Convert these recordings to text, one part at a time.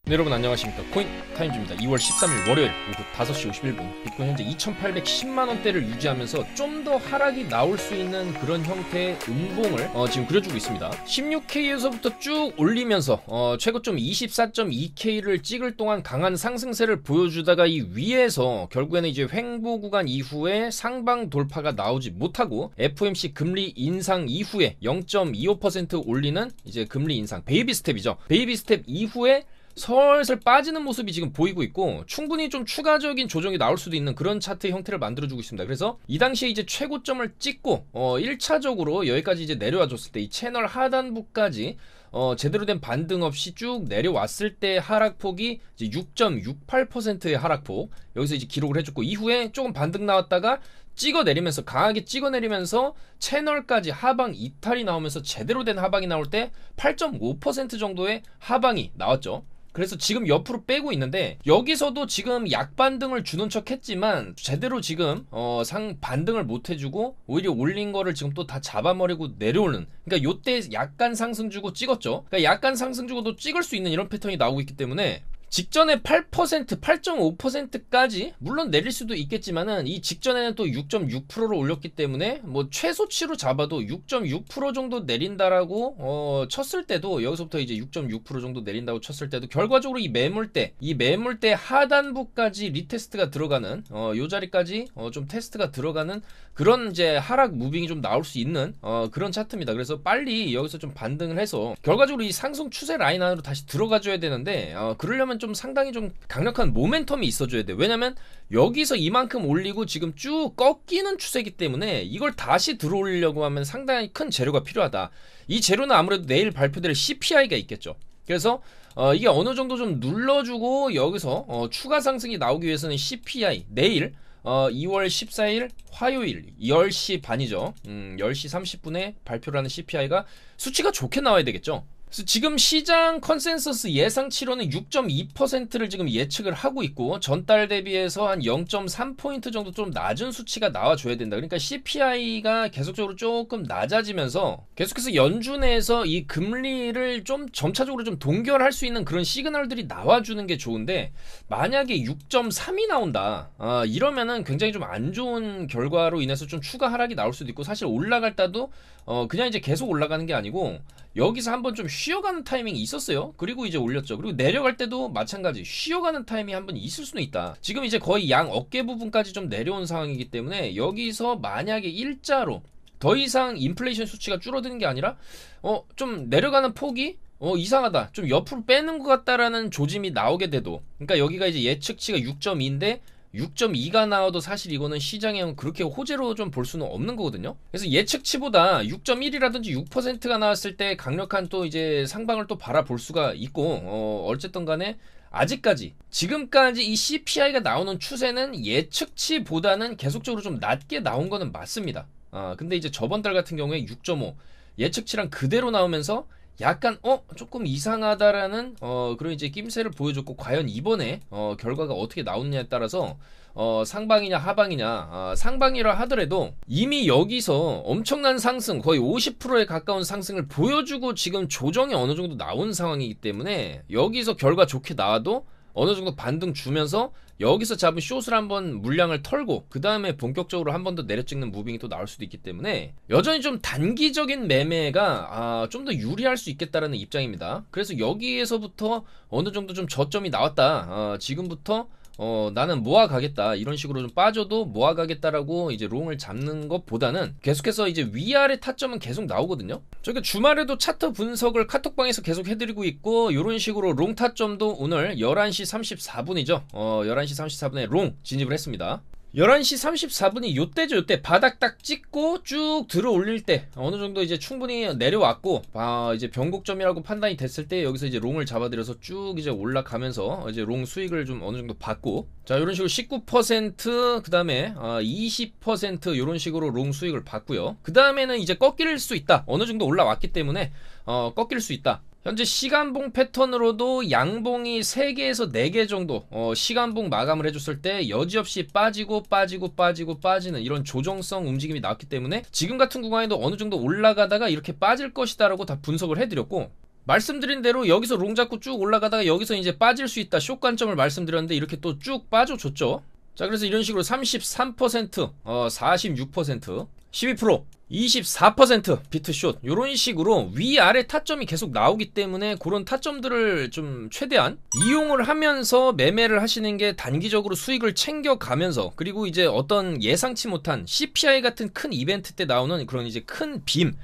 네, 여러분 안녕하십니까. 코인 타임즈입니다. 2월 13일 월요일 오후 5시 51분 비트코인 현재 2810만원대를 유지하면서 좀 더 하락이 나올 수 있는 그런 형태의 음봉을 지금 그려주고 있습니다. 16K에서부터 쭉 올리면서 최고점 24.2K를 찍을 동안 강한 상승세를 보여주다가 이 위에서 결국에는 이제 횡보 구간 이후에 상방 돌파가 나오지 못하고 FOMC 금리 인상 이후에 0.25% 올리는 이제 금리 인상 베이비 스텝이죠. 베이비 스텝 이후에 슬슬 빠지는 모습이 지금 보이고 있고, 충분히 좀 추가적인 조정이 나올 수도 있는 그런 차트 형태를 만들어주고 있습니다. 그래서 이 당시에 이제 최고점을 찍고 1차적으로 여기까지 이제 내려와 줬을 때 이 채널 하단부까지 제대로 된 반등 없이 쭉 내려왔을 때 하락폭이 이제 6.68%의 하락폭, 여기서 이제 기록을 해줬고, 이후에 조금 반등 나왔다가 찍어내리면서 강하게 찍어내리면서 채널까지 하방 이탈이 나오면서 제대로 된 하방이 나올 때 8.5% 정도의 하방이 나왔죠. 그래서 지금 옆으로 빼고 있는데, 여기서도 지금 약반등을 주는 척 했지만 제대로 지금 상 반등을 못 해주고 오히려 올린 거를 지금 또 다 잡아버리고 내려오는, 그러니까 요때 약간 상승 주고 찍었죠. 그러니까 약간 상승 주고도 찍을 수 있는 이런 패턴이 나오고 있기 때문에 직전에 8%, 8.5%까지 물론 내릴 수도 있겠지만은, 이 직전에는 또 6.6%로 올렸기 때문에 뭐 최소치로 잡아도 6.6% 정도 내린다라고 쳤을 때도, 여기서부터 이제 6.6% 정도 내린다고 쳤을 때도 결과적으로 이 매물대 하단부까지 리테스트가 들어가는 요 자리까지 좀 테스트가 들어가는 그런 이제 하락 무빙이 좀 나올 수 있는 그런 차트입니다. 그래서 빨리 여기서 좀 반등을 해서 결과적으로 이 상승 추세 라인 안으로 다시 들어가 줘야 되는데, 그러려면 좀 상당히 좀 강력한 모멘텀이 있어줘야 돼. 왜냐면 여기서 이만큼 올리고 지금 쭉 꺾이는 추세이기 때문에 이걸 다시 들어올리려고 하면 상당히 큰 재료가 필요하다. 이 재료는 아무래도 내일 발표될 CPI가 있겠죠. 그래서 이게 어느 정도 좀 눌러주고 여기서 추가 상승이 나오기 위해서는 CPI 내일 2월 14일 화요일 10시 반이죠. 10시 30분에 발표를 하는 CPI가 수치가 좋게 나와야 되겠죠. 그래서 지금 시장 컨센서스 예상치로는 6.2%를 지금 예측을 하고 있고, 전달 대비해서 한 0.3포인트 정도 좀 낮은 수치가 나와줘야 된다. 그러니까 CPI가 계속적으로 조금 낮아지면서 계속해서 연준에서 이 금리를 좀 점차적으로 좀 동결할 수 있는 그런 시그널들이 나와주는 게 좋은데, 만약에 6.3이 나온다, 이러면은 굉장히 좀 안 좋은 결과로 인해서 좀 추가 하락이 나올 수도 있고, 사실 올라갈 때도 그냥 이제 계속 올라가는 게 아니고 여기서 한번 좀 쉬어가는 타이밍이 있었어요. 그리고 이제 올렸죠. 그리고 내려갈 때도 마찬가지 쉬어가는 타이밍이 한번 있을 수는 있다. 지금 이제 거의 양 어깨 부분까지 좀 내려온 상황이기 때문에 여기서 만약에 일자로 더 이상 인플레이션 수치가 줄어드는 게 아니라 좀 내려가는 폭이 이상하다, 좀 옆으로 빼는 것 같다라는 조짐이 나오게 돼도, 그러니까 여기가 이제 예측치가 6.2인데 6.2가 나와도 사실 이거는 시장에 그렇게 호재로 좀 볼 수는 없는 거거든요. 그래서 예측치보다 6.1이라든지 6%가 나왔을 때 강력한 또 이제 상방을 또 바라볼 수가 있고, 어쨌든 간에 아직까지 지금까지 이 CPI가 나오는 추세는 예측치보다는 계속적으로 좀 낮게 나온 거는 맞습니다. 근데 이제 저번 달 같은 경우에 6.5 예측치랑 그대로 나오면서 약간 조금 이상하다라는 그런 이제 낌새를 보여줬고, 과연 이번에 결과가 어떻게 나오느냐에 따라서 상방이냐 하방이냐, 상방이라 하더라도 이미 여기서 엄청난 상승, 거의 50%에 가까운 상승을 보여주고 지금 조정이 어느 정도 나온 상황이기 때문에, 여기서 결과 좋게 나와도 어느 정도 반등 주면서 여기서 잡은 숏을 한번 물량을 털고 그 다음에 본격적으로 한 번 더 내려찍는 무빙이 또 나올 수도 있기 때문에, 여전히 좀 단기적인 매매가 좀 더 유리할 수 있겠다라는 입장입니다. 그래서 여기에서부터 어느 정도 좀 저점이 나왔다, 지금부터 나는 모아가겠다, 이런 식으로 좀 빠져도 모아가겠다라고 이제 롱을 잡는 것보다는 계속해서 이제 위아래 타점은 계속 나오거든요. 저희가 주말에도 차트 분석을 카톡방에서 계속 해드리고 있고, 이런 식으로 롱 타점도 오늘 11시 34분이죠. 11시 34분에 롱 진입을 했습니다. 11시 34분이 요때죠. 요때 바닥 딱 찍고 쭉 들어 올릴 때 어느 정도 이제 충분히 내려왔고, 이제 변곡점이라고 판단이 됐을 때 여기서 이제 롱을 잡아들여서 쭉 이제 올라가면서 이제 롱 수익을 좀 어느 정도 받고, 자, 이런 식으로 19%, 그 다음에 20% 이런 식으로 롱 수익을 받고요. 그 다음에는 이제 꺾일 수 있다, 어느 정도 올라왔기 때문에 꺾일 수 있다. 현재 시간봉 패턴으로도 양봉이 3개에서 4개 정도 시간봉 마감을 해줬을 때 여지없이 빠지는 이런 조정성 움직임이 나왔기 때문에, 지금 같은 구간에도 어느 정도 올라가다가 이렇게 빠질 것이다 라고 다 분석을 해드렸고, 말씀드린 대로 여기서 롱 잡고 쭉 올라가다가 여기서 이제 빠질 수 있다 숏 관점을 말씀드렸는데 이렇게 또 쭉 빠져줬죠. 자, 그래서 이런 식으로 33%, 46%, 12%, 24% 비트숏 요런 식으로 위아래 타점이 계속 나오기 때문에 그런 타점들을 좀 최대한 이용을 하면서 매매를 하시는 게 단기적으로 수익을 챙겨가면서, 그리고 이제 어떤 예상치 못한 CPI 같은 큰 이벤트 때 나오는 그런 이제 큰 빔,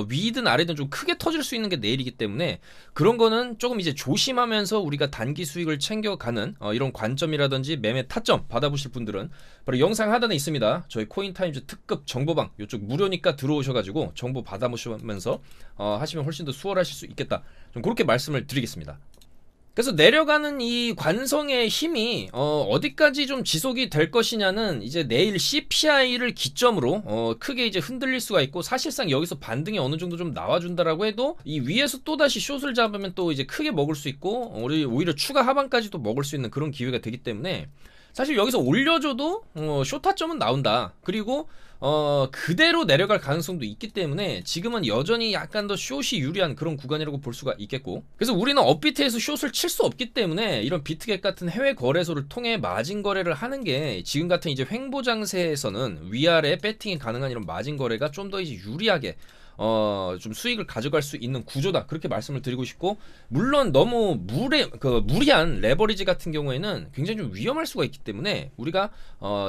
위든 아래든 좀 크게 터질 수 있는 게 내일이기 때문에 그런 거는 조금 이제 조심하면서 우리가 단기 수익을 챙겨가는 이런 관점이라든지 매매 타점 받아보실 분들은 바로 영상 하단에 있습니다. 저희 코인타임즈 특급 정보방, 이쪽 무료니까 들어오셔가지고 정보 받아보시면서 하시면 훨씬 더 수월하실 수 있겠다, 좀 그렇게 말씀을 드리겠습니다. 그래서 내려가는 이 관성의 힘이 어디까지 좀 지속이 될 것이냐는 이제 내일 CPI를 기점으로 크게 이제 흔들릴 수가 있고, 사실상 여기서 반등이 어느 정도 좀 나와준다라고 해도 이 위에서 또다시 숏을 잡으면 또 이제 크게 먹을 수 있고, 우리 오히려 추가 하방까지도 먹을 수 있는 그런 기회가 되기 때문에 사실 여기서 올려줘도 숏 타점은 나온다. 그리고 그대로 내려갈 가능성도 있기 때문에 지금은 여전히 약간 더 숏이 유리한 그런 구간이라고 볼 수가 있겠고, 그래서 우리는 업비트에서 숏을 칠 수 없기 때문에 이런 비트겟 같은 해외 거래소를 통해 마진 거래를 하는 게 지금 같은 이제 횡보 장세에서는 위아래 배팅이 가능한 이런 마진 거래가 좀 더 이제 유리하게 좀 수익을 가져갈 수 있는 구조다, 그렇게 말씀을 드리고 싶고, 물론 너무 무리한 레버리지 같은 경우에는 굉장히 좀 위험할 수가 있기 때문에 우리가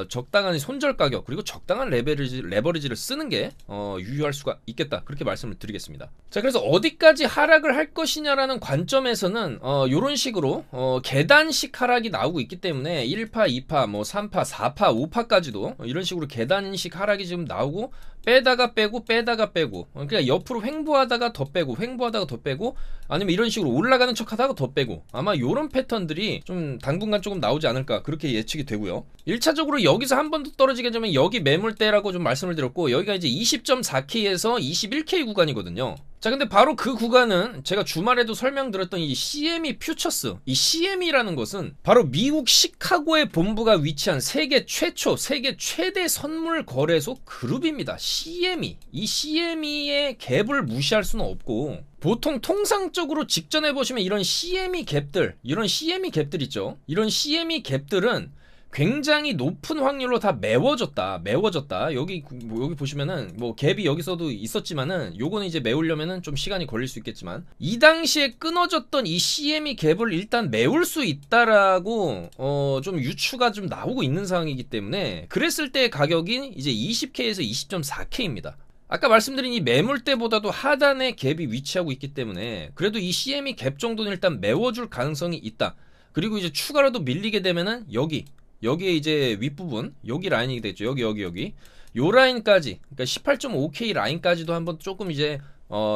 적당한 손절 가격 그리고 적당한 레버리지를 쓰는 게 유효할 수가 있겠다, 그렇게 말씀을 드리겠습니다. 자, 그래서 어디까지 하락을 할 것이냐라는 관점에서는 요런 식으로 계단식 하락이 나오고 있기 때문에 1파, 2파, 뭐 3파, 4파, 5파까지도 이런 식으로 계단식 하락이 지금 나오고, 빼다가 빼고 빼다가 빼고, 그러니까 옆으로 횡보하다가 더 빼고 횡보하다가 더 빼고, 아니면 이런 식으로 올라가는 척 하다가 더 빼고, 아마 요런 패턴들이 좀 당분간 조금 나오지 않을까, 그렇게 예측이 되고요. 1차적으로 여기서 한 번 더 떨어지게 되면 여기 매물대라고 좀 말씀을 드렸고, 여기가 이제 20.4K에서 21K 구간이거든요. 자, 근데 바로 그 구간은 제가 주말에도 설명드렸던 이 CME 퓨처스, 이 CME라는 것은 바로 미국 시카고에 본부가 위치한 세계 최초, 세계 최대 선물 거래소 그룹입니다. CME. 이 CME의 갭을 무시할 수는 없고, 보통 통상적으로 직전에 보시면 이런 CME 갭들, 이런 CME 갭들 있죠. 이런 CME 갭들은 굉장히 높은 확률로 다 메워졌다. 여기 보시면은 뭐 갭이 여기서도 있었지만은 요거는 이제 메우려면은 좀 시간이 걸릴 수 있겠지만, 이 당시에 끊어졌던 이 CME 갭을 일단 메울 수 있다라고 좀 유추가 좀 나오고 있는 상황이기 때문에, 그랬을 때 가격이 이제 20K에서 20.4K입니다. 아까 말씀드린 이 매물대보다도 하단에 갭이 위치하고 있기 때문에 그래도 이 CME 갭 정도는 일단 메워줄 가능성이 있다. 그리고 이제 추가로도 밀리게 되면은 여기에 이제 윗부분, 여기 라인이 되겠죠. 여기 요 라인까지, 그러니까 18.5K 라인까지도 한번 조금 이제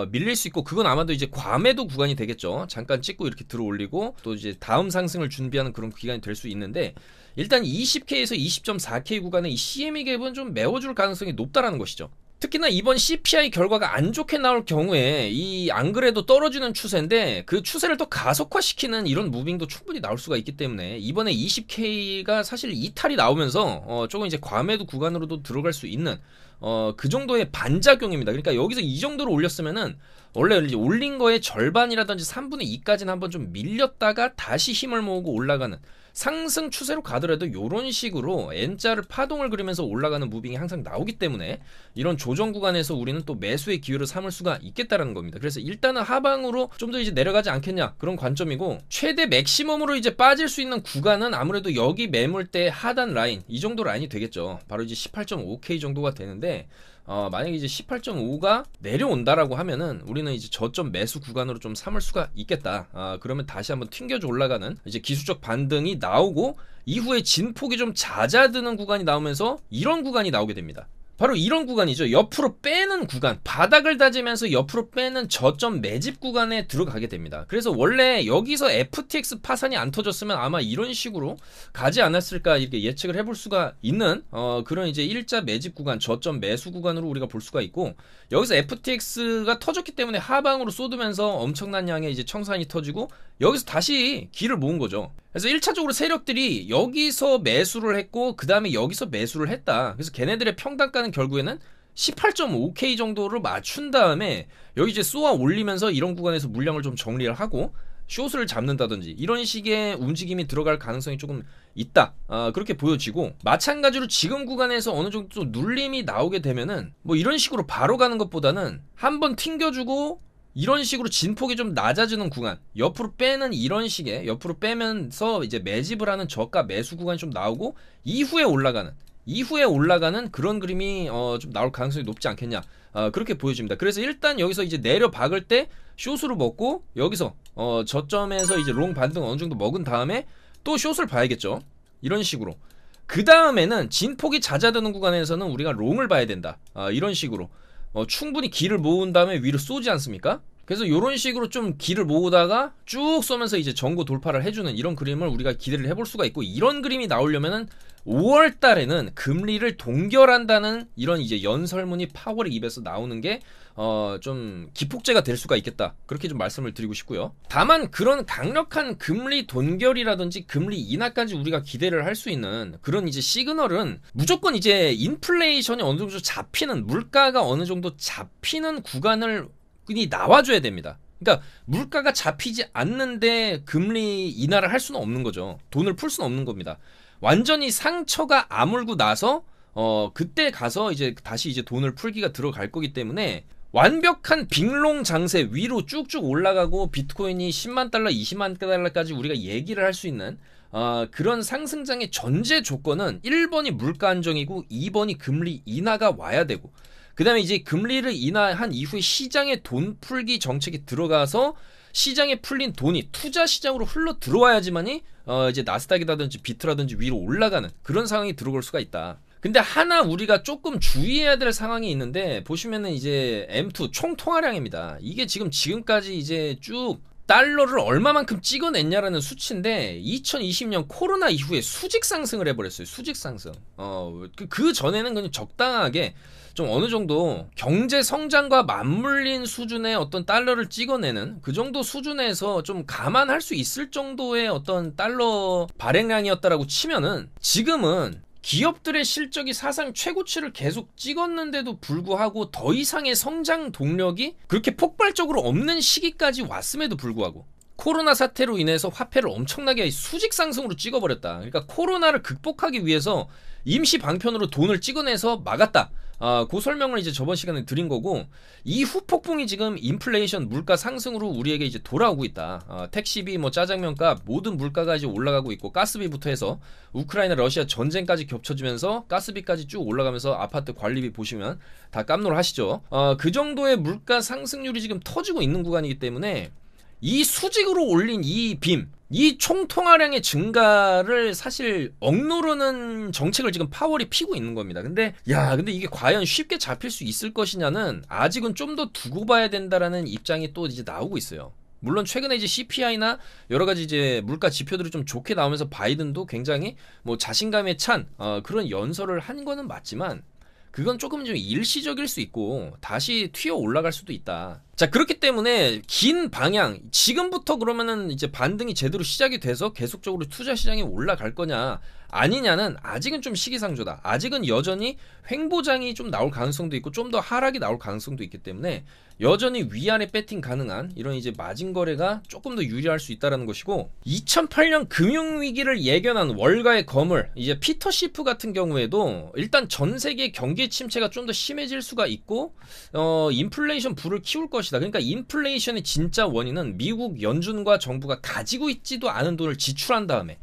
밀릴 수 있고, 그건 아마도 이제 과매도 구간이 되겠죠. 잠깐 찍고 이렇게 들어 올리고 또 이제 다음 상승을 준비하는 그런 기간이 될 수 있는데, 일단 20K에서 20.4K 구간의 이 CME 갭은 좀 메워줄 가능성이 높다라는 것이죠. 특히나 이번 CPI 결과가 안 좋게 나올 경우에 이 안 그래도 떨어지는 추세인데 그 추세를 더 가속화시키는 이런 무빙도 충분히 나올 수가 있기 때문에, 이번에 20K가 사실 이탈이 나오면서 조금 이제 과매도 구간으로도 들어갈 수 있는 그 정도의 반작용입니다. 그러니까 여기서 이 정도로 올렸으면은 원래 이제 올린 거의 절반이라든지 3분의 2까지는 한번 좀 밀렸다가 다시 힘을 모으고 올라가는 상승 추세로 가더라도 이런 식으로 N자를 파동을 그리면서 올라가는 무빙이 항상 나오기 때문에 이런 조정 구간에서 우리는 또 매수의 기회를 삼을 수가 있겠다라는 겁니다. 그래서 일단은 하방으로 좀 더 이제 내려가지 않겠냐, 그런 관점이고, 최대 맥시멈으로 이제 빠질 수 있는 구간은 아무래도 여기 매물대 하단 라인, 이 정도 라인이 되겠죠. 바로 이제 18.5K 정도가 되는데, 만약에 이제 18.5가 내려온다라고 하면은 우리는 이제 저점 매수 구간으로 좀 삼을 수가 있겠다. 그러면 다시 한번 튕겨져 올라가는 이제 기술적 반등이 나오고, 이후에 진폭이 좀 잦아드는 구간이 나오면서 이런 구간이 나오게 됩니다. 바로 이런 구간이죠. 옆으로 빼는 구간, 바닥을 다지면서 옆으로 빼는 저점 매집 구간에 들어가게 됩니다. 그래서 원래 여기서 FTX 파산이 안 터졌으면 아마 이런 식으로 가지 않았을까, 이렇게 예측을 해볼 수가 있는 그런 이제 일자 매집 구간, 저점 매수 구간으로 우리가 볼 수가 있고, 여기서 FTX가 터졌기 때문에 하방으로 쏟으면서 엄청난 양의 이제 청산이 터지고 여기서 다시 기를 모은 거죠. 그래서 1차적으로 세력들이 여기서 매수를 했고 그 다음에 여기서 매수를 했다. 그래서 걔네들의 평단가는 결국에는 18.5K 정도를 맞춘 다음에 여기 이제 쏘아 올리면서 이런 구간에서 물량을 좀 정리를 하고 숏을 잡는다든지 이런 식의 움직임이 들어갈 가능성이 조금 있다, 그렇게 보여지고, 마찬가지로 지금 구간에서 어느 정도 좀 눌림이 나오게 되면은 뭐 이런 식으로 바로 가는 것보다는 한번 튕겨주고 이런 식으로 진폭이 좀 낮아지는 구간, 옆으로 빼는 이런 식의, 옆으로 빼면서 이제 매집을 하는 저가 매수 구간이 좀 나오고 이후에 올라가는 그런 그림이 좀 나올 가능성이 높지 않겠냐, 그렇게 보여집니다. 그래서 일단 여기서 이제 내려 박을 때 숏으로 먹고, 여기서 저점에서 이제 롱 반등 어느 정도 먹은 다음에 또 숏을 봐야겠죠. 이런 식으로. 그 다음에는 진폭이 잦아드는 구간에서는 우리가 롱을 봐야 된다, 이런 식으로. 충분히 기를 모은 다음에 위로 쏘지 않습니까? 그래서 이런 식으로 좀 기를 모으다가 쭉 쏘면서 이제 전고 돌파를 해주는 이런 그림을 우리가 기대를 해볼 수가 있고, 이런 그림이 나오려면은 5월 달에는 금리를 동결한다는 이런 이제 연설문이 파월의 입에서 나오는 게 좀 기폭제가 될 수가 있겠다, 그렇게 좀 말씀을 드리고 싶고요. 다만 그런 강력한 금리 동결이라든지 금리 인하까지 우리가 기대를 할 수 있는 그런 이제 시그널은 무조건 이제 인플레이션이 어느 정도 잡히는, 물가가 어느 정도 잡히는 구간을 나와줘야 됩니다. 그러니까 물가가 잡히지 않는데 금리 인하를 할 수는 없는 거죠. 돈을 풀 수는 없는 겁니다. 완전히 상처가 아물고 나서 그때 가서 이제 다시 이제 돈을 풀기가 들어갈 거기 때문에, 완벽한 빅롱 장세 위로 쭉쭉 올라가고 비트코인이 10만 달러, 20만 달러까지 우리가 얘기를 할 수 있는 그런 상승장의 전제 조건은 1번이 물가 안정이고 2번이 금리 인하가 와야 되고, 그 다음에 이제 금리를 인하한 이후에 시장에 돈 풀기 정책이 들어가서 시장에 풀린 돈이 투자 시장으로 흘러 들어와야지만이 이제 나스닥이라든지 비트라든지 위로 올라가는 그런 상황이 들어올 수가 있다. 근데 하나 우리가 조금 주의해야 될 상황이 있는데, 보시면은 이제 M2 총 통화량입니다. 이게 지금까지 이제 쭉 달러를 얼마만큼 찍어냈냐라는 수치인데, 2020년 코로나 이후에 수직 상승을 해버렸어요. 수직 상승. 그 전에는 그냥 적당하게 좀 어느 정도 경제 성장과 맞물린 수준의 어떤 달러를 찍어내는 그 정도 수준에서 좀 감안할 수 있을 정도의 어떤 달러 발행량이었다라고 치면은, 지금은 기업들의 실적이 사상 최고치를 계속 찍었는데도 불구하고 더 이상의 성장 동력이 그렇게 폭발적으로 없는 시기까지 왔음에도 불구하고 코로나 사태로 인해서 화폐를 엄청나게 수직 상승으로 찍어버렸다. 그러니까 코로나를 극복하기 위해서 임시 방편으로 돈을 찍어내서 막았다. 그 설명을 이제 저번 시간에 드린 거고, 이 후폭풍이 지금 인플레이션 물가 상승으로 우리에게 이제 돌아오고 있다. 택시비, 뭐 짜장면값, 모든 물가가 이제 올라가고 있고, 가스비부터 해서 우크라이나 러시아 전쟁까지 겹쳐지면서 가스비까지 쭉 올라가면서 아파트 관리비 보시면 다 깜놀하시죠. 그 정도의 물가 상승률이 지금 터지고 있는 구간이기 때문에 이 수직으로 올린 이 빔, 이 총통화량의 증가를 사실 억누르는 정책을 지금 파월이 피고 있는 겁니다. 근데 이게 과연 쉽게 잡힐 수 있을 것이냐는 아직은 좀 더 두고 봐야 된다라는 입장이 또 이제 나오고 있어요. 물론 최근에 이제 CPI나 여러 가지 이제 물가 지표들이 좀 좋게 나오면서 바이든도 굉장히 뭐 자신감에 찬 그런 연설을 한 거는 맞지만, 그건 조금 좀 일시적일 수 있고 다시 튀어 올라갈 수도 있다. 자, 그렇기 때문에 긴 방향, 지금부터 그러면은 이제 반등이 제대로 시작이 돼서 계속적으로 투자 시장이 올라갈 거냐 아니냐는 아직은 좀 시기상조다. 아직은 여전히 횡보장이 좀 나올 가능성도 있고 좀 더 하락이 나올 가능성도 있기 때문에 여전히 위아래 배팅 가능한 이런 이제 마진 거래가 조금 더 유리할 수 있다라는 것이고, 2008년 금융위기를 예견한 월가의 거물, 이제 피터 시프 같은 경우에도 일단 전 세계 경기 침체가 좀 더 심해질 수가 있고 인플레이션 불을 키울 것이다. 그러니까 인플레이션의 진짜 원인은 미국 연준과 정부가 가지고 있지도 않은 돈을 지출한 다음에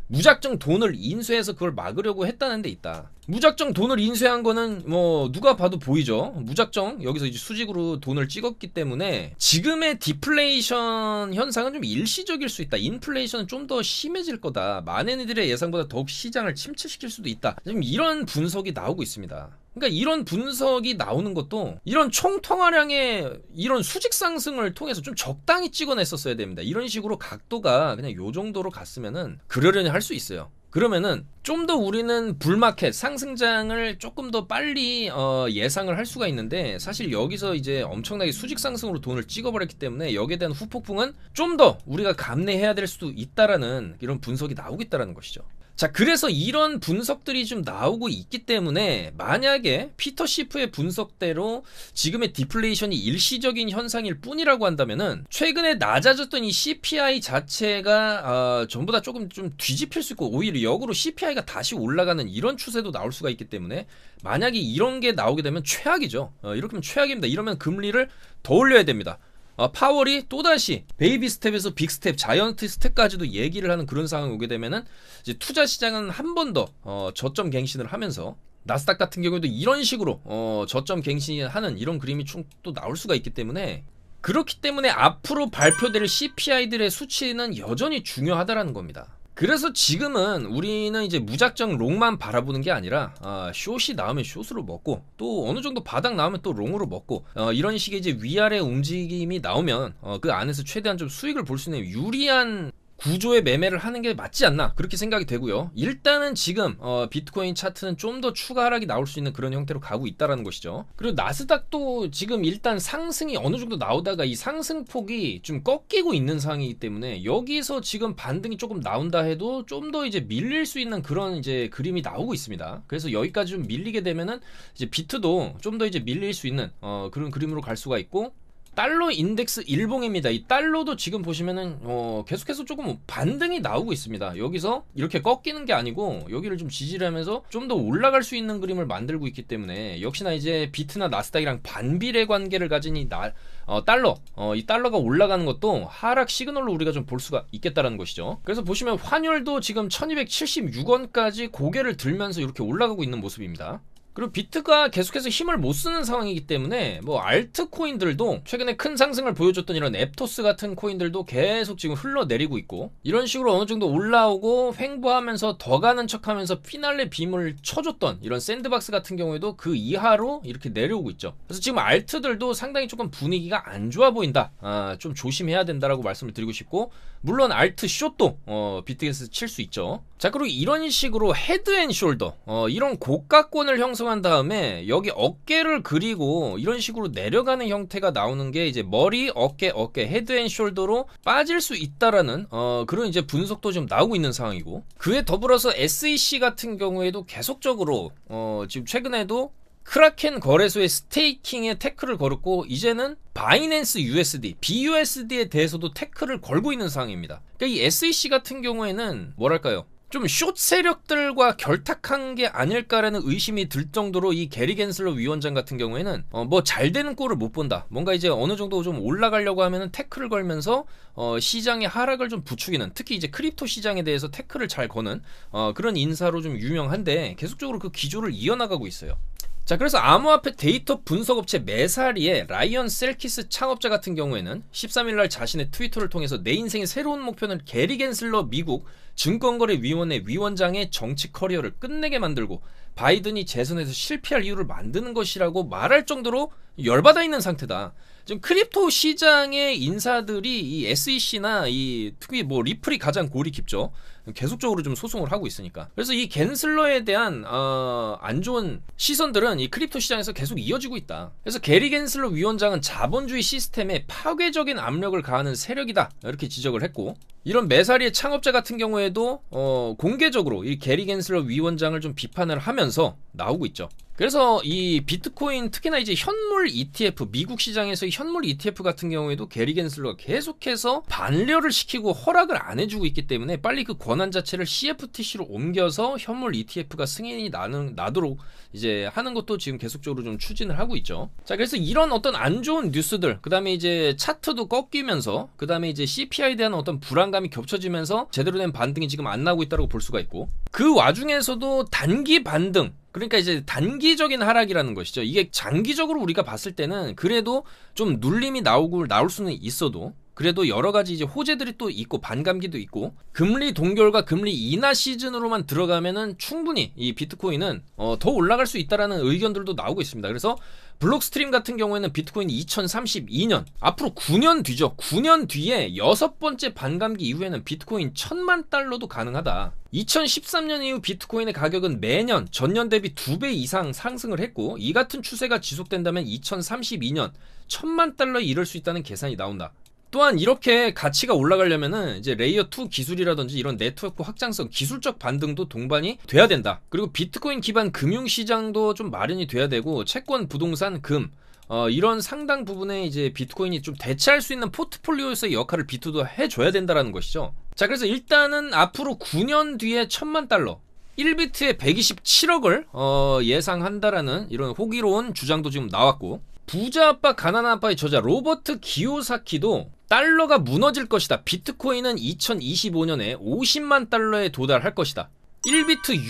무작정 돈을 인수해서 그걸 막으려고 했다는 데 있다. 무작정 돈을 인수한 거는 뭐 누가 봐도 보이죠. 무작정 여기서 이제 수직으로 돈을 찍었기 때문에 지금의 디플레이션 현상은 좀 일시적일 수 있다. 인플레이션은 좀 더 심해질 거다. 많은 이들의 예상보다 더욱 시장을 침체시킬 수도 있다. 지금 이런 분석이 나오고 있습니다. 그러니까 이런 분석이 나오는 것도 이런 총통화량의 이런 수직 상승을 통해서 좀 적당히 찍어냈었어야 됩니다. 이런 식으로 각도가 그냥 요 정도로 갔으면은 그러려니 할 수 있어요. 그러면은 좀 더 우리는 불마켓 상승장을 조금 더 빨리 예상을 할 수가 있는데, 사실 여기서 이제 엄청나게 수직 상승으로 돈을 찍어버렸기 때문에 여기에 대한 후폭풍은 좀 더 우리가 감내해야 될 수도 있다라는 이런 분석이 나오고 있다라는 것이죠. 자, 그래서 이런 분석들이 좀 나오고 있기 때문에 만약에 피터 시프의 분석대로 지금의 디플레이션이 일시적인 현상일 뿐이라고 한다면은 최근에 낮아졌던 이 CPI 자체가 전부 다 조금 좀 뒤집힐 수 있고 오히려 역으로 CPI가 다시 올라가는 이런 추세도 나올 수가 있기 때문에 만약에 이런 게 나오게 되면 최악이죠. 이렇게 하면 최악입니다. 이러면 금리를 더 올려야 됩니다. 파월이 또다시 베이비 스텝에서 빅 스텝, 자이언트 스텝까지도 얘기를 하는 그런 상황이 오게 되면은 이제 투자 시장은 한 번 더 저점 갱신을 하면서 나스닥 같은 경우에도 이런 식으로 저점 갱신하는 이런 그림이 또 나올 수가 있기 때문에 그렇기 때문에 앞으로 발표될 CPI들의 수치는 여전히 중요하다라는 겁니다. 그래서 지금은 우리는 이제 무작정 롱만 바라보는 게 아니라 숏이 나오면 숏으로 먹고 또 어느 정도 바닥 나오면 또 롱으로 먹고 이런 식의 이제 위아래 움직임이 나오면 그 안에서 최대한 좀 수익을 볼 수 있는 유리한 구조의 매매를 하는 게 맞지 않나 그렇게 생각이 되고요. 일단은 지금 비트코인 차트는 좀 더 추가 하락이 나올 수 있는 그런 형태로 가고 있다라는 것이죠. 그리고 나스닥도 지금 일단 상승이 어느 정도 나오다가 이 상승폭이 좀 꺾이고 있는 상황이기 때문에 여기서 지금 반등이 조금 나온다 해도 좀 더 이제 밀릴 수 있는 그런 이제 그림이 나오고 있습니다. 그래서 여기까지 좀 밀리게 되면은 이제 비트도 좀 더 이제 밀릴 수 있는 그런 그림으로 갈 수가 있고, 달러 인덱스 일봉입니다. 이 달러도 지금 보시면은 계속해서 조금 반등이 나오고 있습니다. 여기서 이렇게 꺾이는 게 아니고 여기를 좀 지지를 하면서 좀 더 올라갈 수 있는 그림을 만들고 있기 때문에 역시나 이제 비트나 나스닥이랑 반비례 관계를 가진 이 달러, 이 달러가 올라가는 것도 하락 시그널로 우리가 좀 볼 수가 있겠다라는 것이죠. 그래서 보시면 환율도 지금 1276원까지 고개를 들면서 이렇게 올라가고 있는 모습입니다. 그리고 비트가 계속해서 힘을 못 쓰는 상황이기 때문에 뭐 알트 코인들도 최근에 큰 상승을 보여줬던 이런 앱토스 같은 코인들도 계속 지금 흘러내리고 있고, 이런 식으로 어느 정도 올라오고 횡보하면서 더 가는 척하면서 피날레 빔을 쳐줬던 이런 샌드박스 같은 경우에도 그 이하로 이렇게 내려오고 있죠. 그래서 지금 알트들도 상당히 조금 분위기가 안 좋아 보인다, 좀 조심해야 된다라고 말씀을 드리고 싶고, 물론 알트 숏도 비트게에서 칠 수 있죠. 자, 그리고 이런 식으로 헤드 앤 숄더, 이런 고가권을 형성한 다음에 여기 어깨를 그리고 이런 식으로 내려가는 형태가 나오는 게 이제 머리, 어깨, 헤드 앤 숄더로 빠질 수 있다라는 그런 이제 분석도 좀 나오고 있는 상황이고, 그에 더불어서 SEC 같은 경우에도 계속적으로 지금 최근에도 크라켄 거래소의 스테이킹에 태클을 걸었고, 이제는 바이낸스 USD, BUSD에 대해서도 태클을 걸고 있는 상황입니다. 그러니까 이 SEC 같은 경우에는 뭐랄까요, 좀 숏 세력들과 결탁한 게 아닐까라는 의심이 들 정도로 이 게리 겐슬러 위원장 같은 경우에는 뭐 잘 되는 꼴을 못 본다, 뭔가 이제 어느 정도 좀 올라가려고 하면은 태클을 걸면서 시장의 하락을 좀 부추기는, 특히 이제 크립토 시장에 대해서 태클을 잘 거는 그런 인사로 좀 유명한데 계속적으로 그 기조를 이어나가고 있어요. 자, 그래서 암호화폐 데이터 분석업체 메사리의 라이언 셀키스 창업자 같은 경우에는 13일날 자신의 트위터를 통해서 내 인생의 새로운 목표는 게리 겐슬러 미국 증권거래위원회 위원장의 정치 커리어를 끝내게 만들고 바이든이 재선에서 실패할 이유를 만드는 것이라고 말할 정도로 열받아 있는 상태다. 지금 크립토 시장의 인사들이 이 SEC나 특히 뭐 리플이 가장 골이 깊죠. 계속적으로 좀 소송을 하고 있으니까. 그래서 이 겐슬러에 대한 안 좋은 시선들은 이 크립토 시장에서 계속 이어지고 있다. 그래서 게리 겐슬러 위원장은 자본주의 시스템에 파괴적인 압력을 가하는 세력이다, 이렇게 지적을 했고, 이런 메사리의 창업자 같은 경우에도 공개적으로 이 게리 겐슬러 위원장을 좀 비판을 하면서 나오고 있죠. 그래서 이 비트코인, 특히나 이제 현물 ETF, 미국 시장에서의 현물 ETF 같은 경우에도 게리 겐슬러가 계속해서 반려를 시키고 허락을 안 해주고 있기 때문에 빨리 그 권한 자체를 CFTC로 옮겨서 현물 ETF가 승인이 나도록 이제 하는 것도 지금 계속적으로 좀 추진을 하고 있죠. 자, 그래서 이런 어떤 안 좋은 뉴스들, 그 다음에 이제 차트도 꺾이면서, 그 다음에 이제 CPI에 대한 어떤 불안감이 겹쳐지면서 제대로 된 반등이 지금 안 나오고 있다고 볼 수가 있고, 그 와중에서도 단기 반등, 그러니까 이제 단기적인 하락이라는 것이죠. 이게 장기적으로 우리가 봤을 때는 그래도 좀 눌림이 나올 수는 있어도, 그래도 여러 가지 이제 호재들이 또 있고 반감기도 있고, 금리 동결과 금리 인하 시즌으로만 들어가면은 충분히 이 비트코인은 더 올라갈 수 있다라는 의견들도 나오고 있습니다. 그래서 블록스트림 같은 경우에는 비트코인이 2032년, 앞으로 9년 뒤죠. 9년 뒤에 6번째 반감기 이후에는 비트코인 1000만 달러도 가능하다. 2013년 이후 비트코인의 가격은 매년 전년 대비 2배 이상 상승을 했고, 이 같은 추세가 지속된다면 2032년 1000만 달러에 이를 수 있다는 계산이 나온다. 또한 이렇게 가치가 올라가려면은 이제 레이어 2 기술이라든지 이런 네트워크 확장성, 기술적 반등도 동반이 돼야 된다. 그리고 비트코인 기반 금융시장도 좀 마련이 돼야 되고, 채권, 부동산, 금, 이런 상당 부분에 이제 비트코인이 좀 대체할 수 있는 포트폴리오에서의 역할을 비트도 해줘야 된다라는 것이죠. 자, 그래서 일단은 앞으로 9년 뒤에 1000만 달러, 1비트에 127억을 예상한다라는 이런 호기로운 주장도 지금 나왔고, 부자 아빠 가난한 아빠의 저자 로버트 기요사키도 달러가 무너질 것이다. 비트코인은 2025년에 50만 달러에 도달할 것이다. 1비트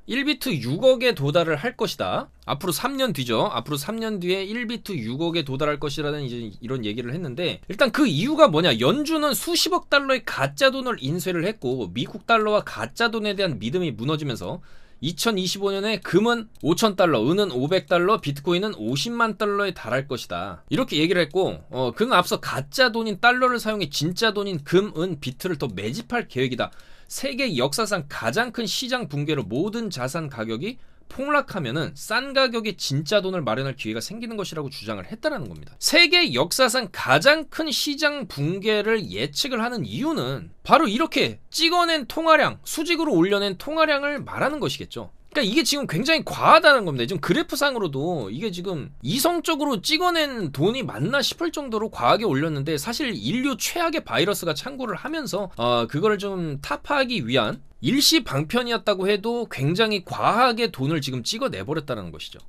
6억에 도달을 할 것이다. 앞으로 3년 뒤죠. 앞으로 3년 뒤에 1비트 6억에 도달할 것이라는 이제 이런 얘기를 했는데, 일단 그 이유가 뭐냐? 연준은 수십억 달러의 가짜 돈을 인쇄를 했고, 미국 달러와 가짜 돈에 대한 믿음이 무너지면서 2025년에 금은 5,000달러, 은은 500달러, 비트코인은 50만 달러에 달할 것이다. 이렇게 얘기를 했고, 그는 앞서 가짜 돈인 달러를 사용해 진짜 돈인 금, 은, 비트를 더 매집할 계획이다. 세계 역사상 가장 큰 시장 붕괴로 모든 자산 가격이 폭락하면은 싼 가격에 진짜 돈을 마련할 기회가 생기는 것이라고 주장을 했다라는 겁니다. 세계 역사상 가장 큰 시장 붕괴를 예측을 하는 이유는 바로 이렇게 찍어낸 통화량, 수직으로 올려낸 통화량을 말하는 것이겠죠. 그러니까 이게 지금 굉장히 과하다는 겁니다. 지금 그래프상으로도 이게 지금 이성적으로 찍어낸 돈이 맞나 싶을 정도로 과하게 올렸는데, 사실 인류 최악의 바이러스가 창궐을 하면서 그거를 좀 타파하기 위한 일시 방편이었다고 해도 굉장히 과하게 돈을 지금 찍어내버렸다는 것이죠.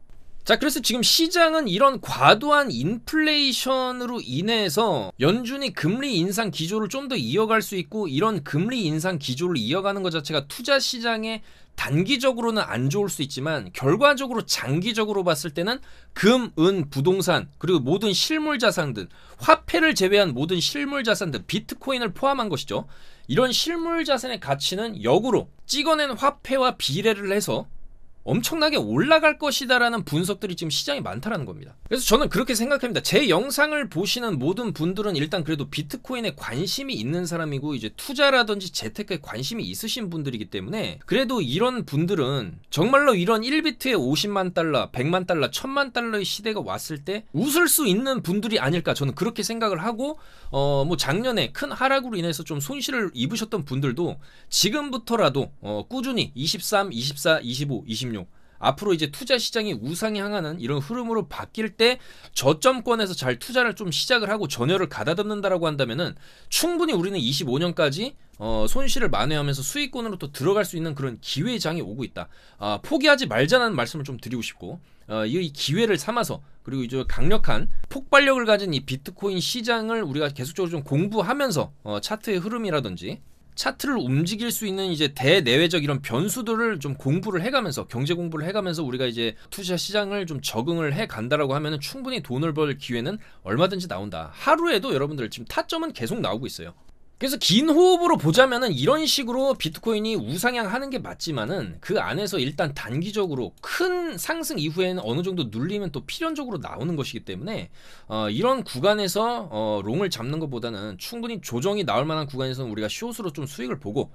자, 그래서 지금 시장은 이런 과도한 인플레이션으로 인해서 연준이 금리 인상 기조를 좀 더 이어갈 수 있고, 이런 금리 인상 기조를 이어가는 것 자체가 투자 시장에 단기적으로는 안 좋을 수 있지만 결과적으로 장기적으로 봤을 때는 금, 은, 부동산, 그리고 모든 실물 자산들, 화폐를 제외한 모든 실물 자산들, 비트코인을 포함한 것이죠. 이런 실물 자산의 가치는 역으로 찍어낸 화폐와 비례를 해서 엄청나게 올라갈 것이다라는 분석들이 지금 시장에 많다라는 겁니다. 그래서 저는 그렇게 생각합니다. 제 영상을 보시는 모든 분들은 일단 그래도 비트코인에 관심이 있는 사람이고, 이제 투자라든지 재테크에 관심이 있으신 분들이기 때문에, 그래도 이런 분들은 정말로 이런 1비트에 50만 달러, 100만 달러, 1000만 달러의 시대가 왔을 때 웃을 수 있는 분들이 아닐까, 저는 그렇게 생각을 하고, 뭐 작년에 큰 하락으로 인해서 좀 손실을 입으셨던 분들도 지금부터라도 꾸준히 23, 24, 25, 26 앞으로 이제 투자 시장이 우상향하는 이런 흐름으로 바뀔 때 저점권에서 잘 투자를 좀 시작을 하고 전열을 가다듬는다라고 한다면은 충분히 우리는 25년까지 손실을 만회하면서 수익권으로 또 들어갈 수 있는 그런 기회의 장이 오고 있다. 포기하지 말자는 말씀을 좀 드리고 싶고, 이 기회를 삼아서, 그리고 이제 강력한 폭발력을 가진 이 비트코인 시장을 우리가 계속적으로 좀 공부하면서 차트의 흐름이라든지 차트를 움직일 수 있는 이제 대내외적 이런 변수들을 좀 공부를 해가면서, 경제 공부를 해가면서 우리가 이제 투자 시장을 좀 적응을 해 간다라고 하면은 충분히 돈을 벌 기회는 얼마든지 나온다. 하루에도 여러분들 지금 타점은 계속 나오고 있어요. 그래서 긴 호흡으로 보자면은 이런 식으로 비트코인이 우상향하는 게 맞지만은, 그 안에서 일단 단기적으로 큰 상승 이후에는 어느 정도 눌리면 또 필연적으로 나오는 것이기 때문에 이런 구간에서 롱을 잡는 것보다는 충분히 조정이 나올 만한 구간에서는 우리가 숏으로 좀 수익을 보고,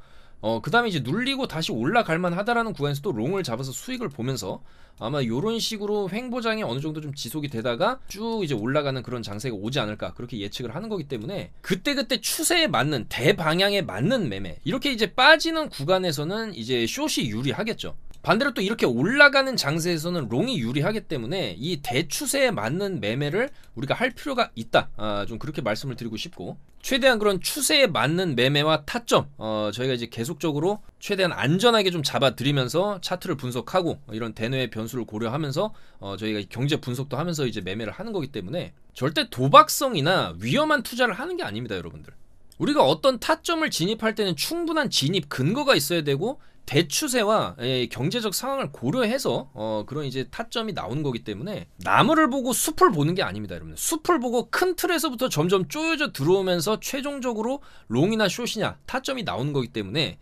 그 다음에 이제 눌리고 다시 올라갈 만하다라는 구간에서 또 롱을 잡아서 수익을 보면서 아마 요런 식으로 횡보장이 어느 정도 좀 지속이 되다가 쭉 이제 올라가는 그런 장세가 오지 않을까, 그렇게 예측을 하는 거기 때문에 그때그때 추세에 맞는, 대방향에 맞는 매매, 이렇게 이제 빠지는 구간에서는 이제 숏이 유리하겠죠. 반대로 또 이렇게 올라가는 장세에서는 롱이 유리하기 때문에 이 대추세에 맞는 매매를 우리가 할 필요가 있다. 좀 그렇게 말씀을 드리고 싶고, 최대한 그런 추세에 맞는 매매와 타점, 저희가 이제 계속적으로 최대한 안전하게 좀 잡아드리면서 차트를 분석하고 이런 대내외 변수를 고려하면서 저희가 경제 분석도 하면서 이제 매매를 하는 거기 때문에 절대 도박성이나 위험한 투자를 하는 게 아닙니다, 여러분들. 우리가 어떤 타점을 진입할 때는 충분한 진입 근거가 있어야 되고, 대추세와 경제적 상황을 고려해서 그런 이제 타점이 나오는 거기 때문에 나무를 보고 숲을 보는 게 아닙니다, 여러분. 숲을 보고 큰 틀에서부터 점점 쪼여져 들어오면서 최종적으로 롱이나 숏이냐 타점이 나오는 거기 때문에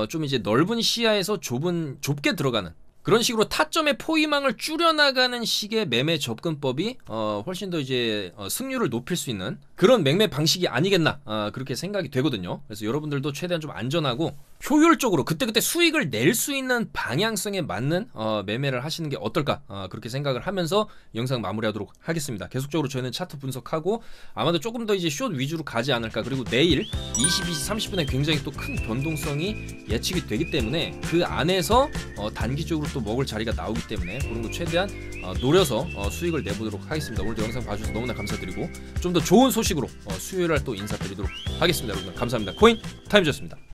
좀 이제 넓은 시야에서 좁게 들어가는 그런 식으로 타점의 포위망을 줄여나가는 식의 매매 접근법이 훨씬 더 이제 승률을 높일 수 있는 그런 매매 방식이 아니겠나, 그렇게 생각이 되거든요. 그래서 여러분들도 최대한 좀 안전하고 효율적으로 그때그때 수익을 낼 수 있는 방향성에 맞는 매매를 하시는 게 어떨까, 그렇게 생각을 하면서 영상 마무리하도록 하겠습니다. 계속적으로 저희는 차트 분석하고 아마도 조금 더 이제 숏 위주로 가지 않을까. 그리고 내일 22시 30분에 굉장히 또 큰 변동성이 예측이 되기 때문에 그 안에서 단기적으로 또 먹을 자리가 나오기 때문에 그런 거 최대한 노려서 수익을 내보도록 하겠습니다. 오늘도 영상 봐주셔서 너무나 감사드리고 좀 더 좋은 소식으로 수요일날 또 인사드리도록 하겠습니다. 여러분 감사합니다. 코인 타임즈였습니다.